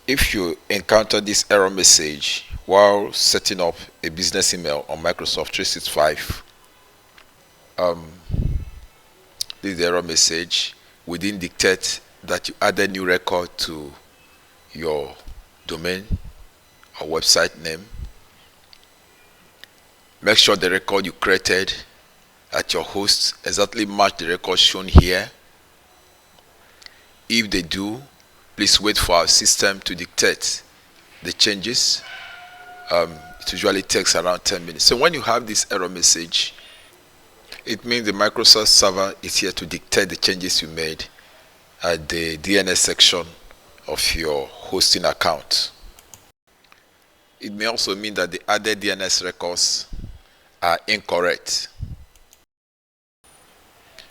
If you encounter this error message while setting up a business email on Microsoft 365, this is the error message. We didn't dictate that you added new record to your domain or website name. Make sure the record you created at your host exactly match the record shown here. If they do, please wait for our system to dictate the changes. It usually takes around 10 minutes. So when you have this error message, it means the Microsoft server is here to dictate the changes you made at the DNS section of your hosting account. It may also mean that the added DNS records are incorrect.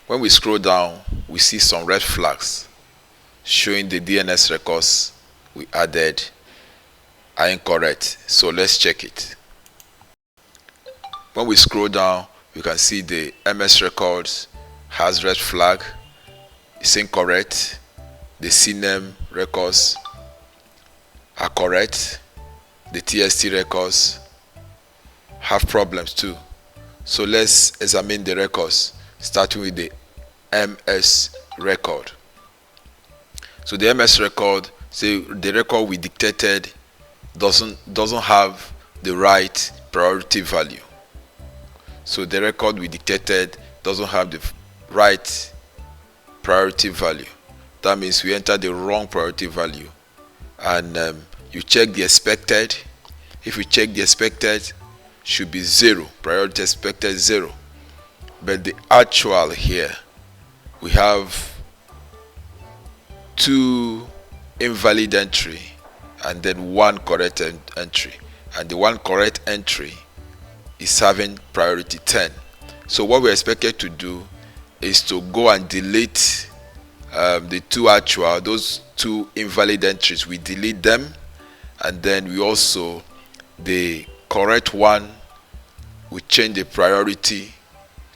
When we scroll down, we see some red flags showing the DNS records we added are incorrect. So let's check it. When we scroll down, you can see the MS records has red flag. It's incorrect. The CNAME records are correct. The TXT records have problems too. So let's examine the records, starting with the MS record. So the MS record, say the record we dictated doesn't have the right priority value. So the record we dictated doesn't have the right priority value. That means we entered the wrong priority value. And you check the expected. If you check the expected, should be 0. Priority expected 0. But the actual here, we have 2 invalid entry and then 1 correct entry. And the 1 correct entry is having priority 10. So what we're expected to do is to go and delete the 2 actual, those 2 invalid entries. We delete them, and then we also, the correct one, we change the priority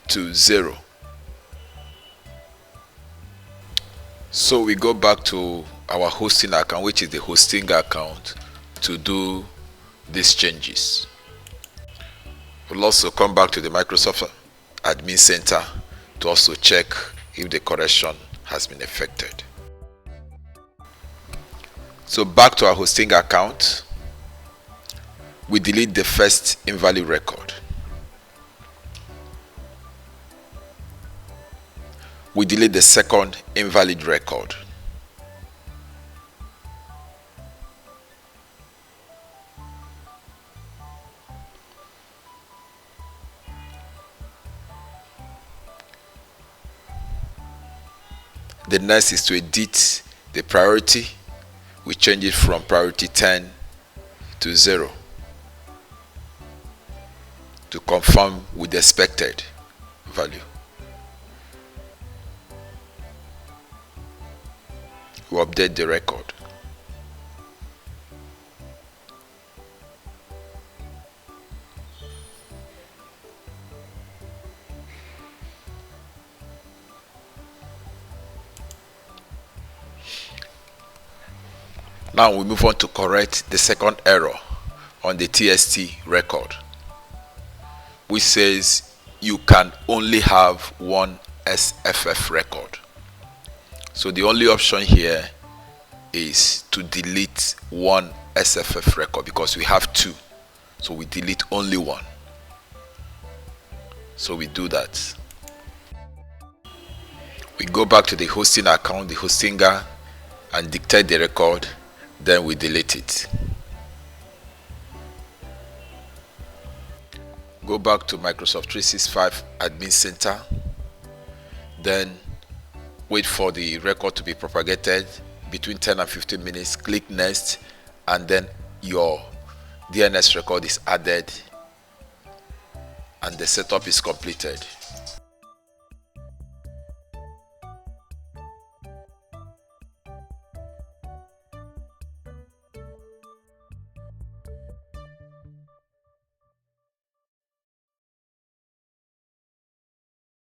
to 0. So we go back to our hosting account, which is the hosting account, to do these changes. We'll also come back to the Microsoft Admin Center to also check if the correction has been effected. So back to our hosting account, we delete the first invalid record. We delete the second invalid record. The next is to edit the priority. We change it from priority 10 to 0 to confirm with the expected value. We update the record. Now we move on to correct the second error on the TXT record, which says you can only have one SFF record. So the only option here is to delete one SFF record because we have 2. So we delete only 1. So we do that. We go back to the hosting account, the hostinger, and dictate the record. Then we delete it. Go back to Microsoft 365 Admin Center. Then wait for the record to be propagated between 10 and 15 minutes. Click next, and then your DNS record is added and the setup is completed.